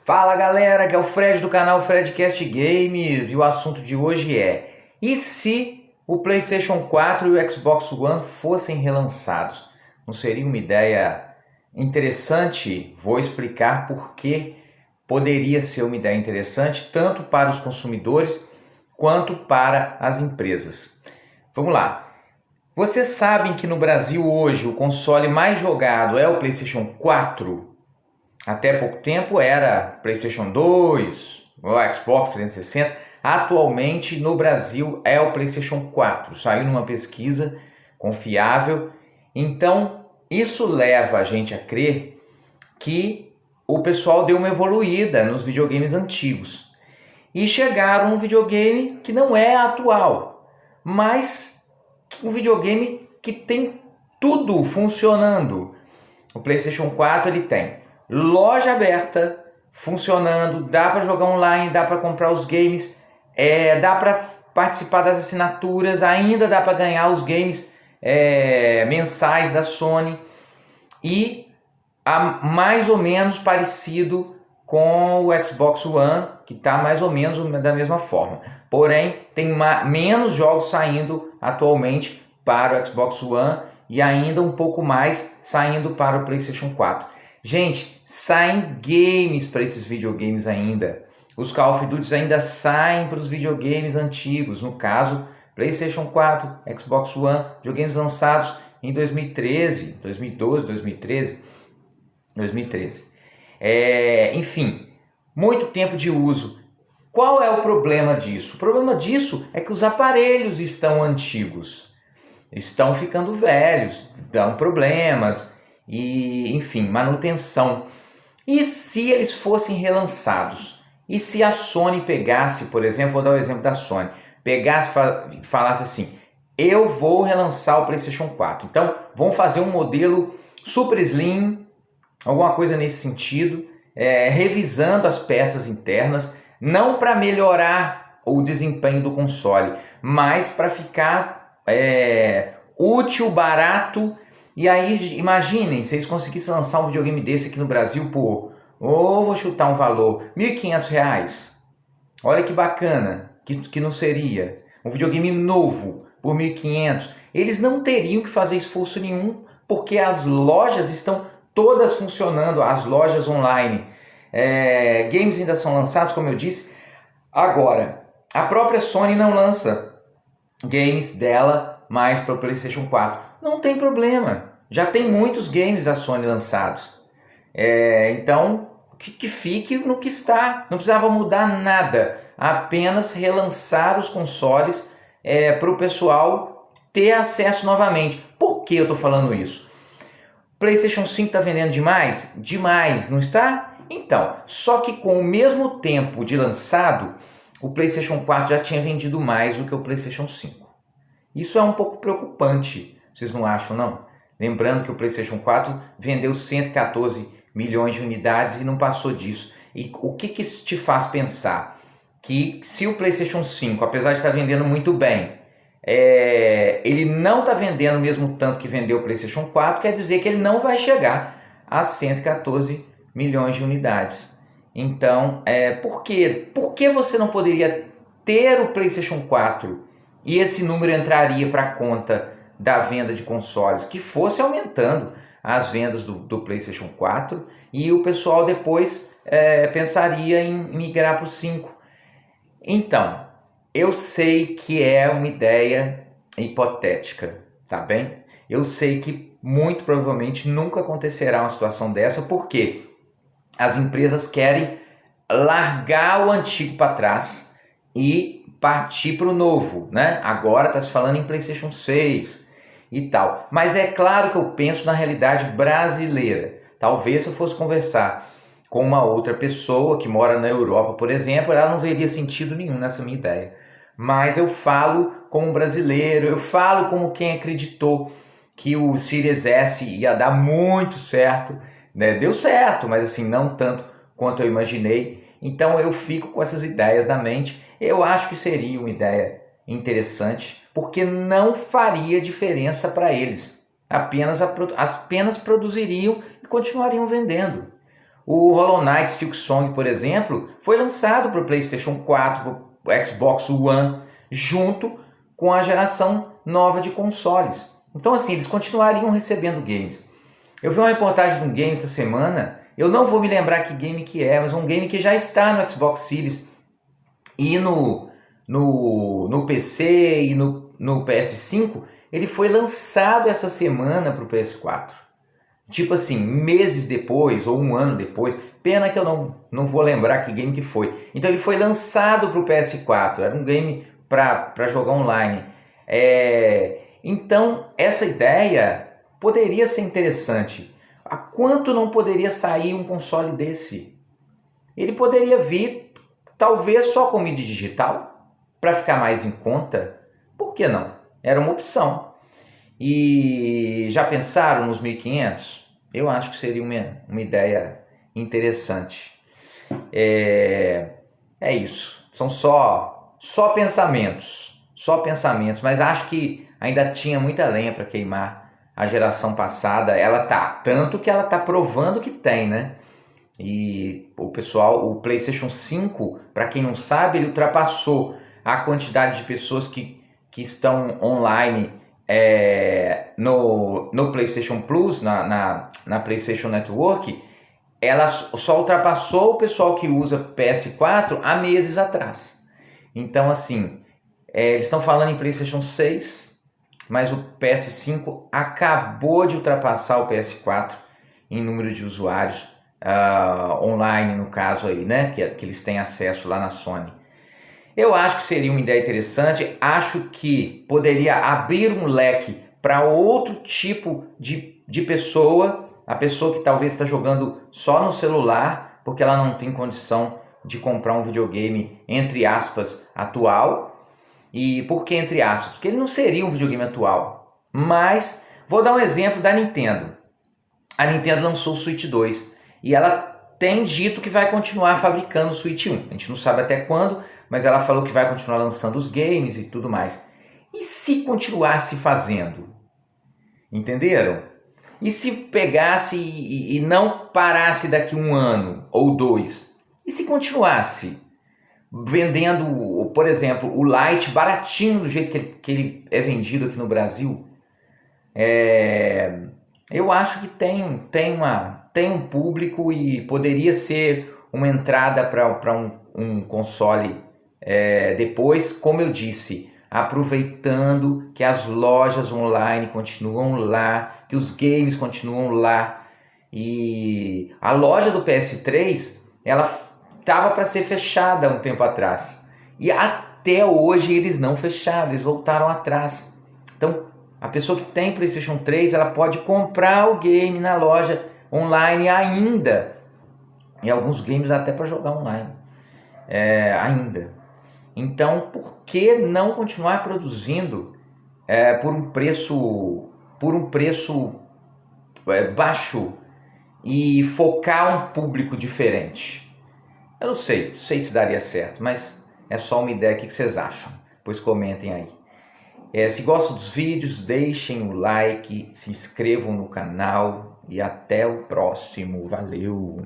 Fala galera, que é o Fred do canal Fredcast Games e o assunto de hoje é: e se o PlayStation 4 e o Xbox One fossem relançados? Não seria uma ideia interessante? Vou explicar por que poderia ser uma ideia interessante tanto para os consumidores quanto para as empresas. Vamos lá. Vocês sabem que no Brasil hoje o console mais jogado é o PlayStation 4? Até pouco tempo era PlayStation 2, o Xbox 360. Atualmente no Brasil é o PlayStation 4. Saiu numa pesquisa confiável. Então isso leva a gente a crer que o pessoal deu uma evoluída nos videogames antigos e chegaram num videogame que não é atual, mas um videogame que tem tudo funcionando. O PlayStation 4 ele tem loja aberta, funcionando, dá para jogar online, dá para comprar os games, dá para participar das assinaturas, ainda dá para ganhar os games mensais da Sony e mais ou menos parecido com o Xbox One, que está mais ou menos da mesma forma. Porém, tem menos jogos saindo atualmente para o Xbox One e ainda um pouco mais saindo para o PlayStation 4. Gente, saem games para esses videogames ainda. Os Call of Duty ainda saem para os videogames antigos. No caso, PlayStation 4, Xbox One, videogames lançados em 2013, 2012, 2013. Enfim, muito tempo de uso. Qual é o problema disso? O problema disso é que os aparelhos estão antigos, estão ficando velhos, dão problemas e, enfim, manutenção. E se eles fossem relançados? E se a Sony pegasse, por exemplo, vou dar o exemplo da Sony, pegasse e falasse assim: eu vou relançar o PlayStation 4. Então, vamos fazer um modelo super slim, alguma coisa nesse sentido, revisando as peças internas, não para melhorar o desempenho do console, mas para ficar útil, barato. E aí, imaginem, se eles conseguissem lançar um videogame desse aqui no Brasil por, vou chutar um valor, R$ 1.500. Olha que bacana, que não seria. Um videogame novo por 1.500. Eles não teriam que fazer esforço nenhum, porque as lojas estão todas funcionando, as lojas online. Games ainda são lançados, como eu disse. Agora, a própria Sony não lança games dela mais para o PlayStation 4. Não tem problema, já tem muitos games da Sony lançados. Então, que fique no que está, não precisava mudar nada, apenas relançar os consoles para o pessoal ter acesso novamente. Por que eu estou falando isso? PlayStation 5 está vendendo demais? Demais, não está? Então, só que com o mesmo tempo de lançado, o PlayStation 4 já tinha vendido mais do que o PlayStation 5. Isso é um pouco preocupante, vocês não acham, não? Lembrando que o PlayStation 4 vendeu 114 milhões de unidades e não passou disso. E o que isso te faz pensar? Que se o PlayStation 5, apesar de estar vendendo muito bem, ele não está vendendo o mesmo tanto que vendeu o PlayStation 4, quer dizer que ele não vai chegar a 114 milhões de unidades. Então, por que você não poderia ter o PlayStation 4 e esse número entraria para a conta da venda de consoles, que fosse aumentando as vendas do PlayStation 4 e o pessoal depois pensaria em migrar para o 5. Então, eu sei que é uma ideia hipotética, tá bem? Eu sei que muito provavelmente nunca acontecerá uma situação dessa, porque as empresas querem largar o antigo para trás e partir para o novo, né? Agora está se falando em PlayStation 6 e tal. Mas é claro que eu penso na realidade brasileira. Talvez se eu fosse conversar com uma outra pessoa que mora na Europa, por exemplo, ela não veria sentido nenhum nessa minha ideia. Mas eu falo como brasileiro, eu falo como quem acreditou que o Series S ia dar muito certo, né? Deu certo, mas assim, não tanto quanto eu imaginei. Então eu fico com essas ideias na mente. Eu acho que seria uma ideia interessante, porque não faria diferença para eles. Apenas produziriam e continuariam vendendo. O Hollow Knight Silksong, por exemplo, foi lançado para o PlayStation 4, para o Xbox One, junto com a geração nova de consoles. Então, assim, eles continuariam recebendo games. Eu vi uma reportagem de um game essa semana, eu não vou me lembrar que game que é, mas um game que já está no Xbox Series e no PC e no PS5, ele foi lançado essa semana para o PS4. Tipo assim, meses depois ou um ano depois. Pena que eu não vou lembrar que game que foi. Então ele foi lançado para o PS4. Era um game para jogar online. Então essa ideia poderia ser interessante. A quanto não poderia sair um console desse? Ele poderia vir talvez só com mídia digital para ficar mais em conta. Por que não? Era uma opção. E já pensaram nos 1.500? Eu acho que seria uma ideia interessante. É isso. São só pensamentos. Só pensamentos. Mas acho que ainda tinha muita lenha para queimar. A geração passada, ela tá. Tanto que ela tá provando que tem, né? E o PlayStation 5, para quem não sabe, ele ultrapassou a quantidade de pessoas que estão online no PlayStation Plus, na PlayStation Network. Ela só ultrapassou o pessoal que usa PS4 há meses atrás. Então, assim, eles estão falando em PlayStation 6, mas o PS5 acabou de ultrapassar o PS4 em número de usuários online, no caso aí, né? Que eles têm acesso lá na Sony. Eu acho que seria uma ideia interessante, acho que poderia abrir um leque para outro tipo de pessoa, a pessoa que talvez está jogando só no celular, porque ela não tem condição de comprar um videogame, entre aspas, atual. E por que entre aspas? Porque ele não seria um videogame atual. Mas, vou dar um exemplo da Nintendo. A Nintendo lançou o Switch 2 e ela tem dito que vai continuar fabricando o Switch 1. A gente não sabe até quando, mas ela falou que vai continuar lançando os games e tudo mais. E se continuasse fazendo? Entenderam? E se pegasse e não parasse daqui um ano ou dois? E se continuasse vendendo, por exemplo, o Lite baratinho do jeito que ele é vendido aqui no Brasil? Eu acho que tem um público e poderia ser uma entrada para um console depois, como eu disse, aproveitando que as lojas online continuam lá, que os games continuam lá. E a loja do PS3, ela estava para ser fechada um tempo atrás. E até hoje eles não fecharam, eles voltaram atrás. Então, a pessoa que tem PlayStation 3, ela pode comprar o game na loja online ainda. E alguns games até para jogar online ainda. Então, por que não continuar produzindo por um preço baixo e focar um público diferente? Eu não sei se daria certo, mas é só uma ideia. O que vocês acham? Pois comentem aí. Se gostam dos vídeos, deixem o like, se inscrevam no canal e até o próximo. Valeu!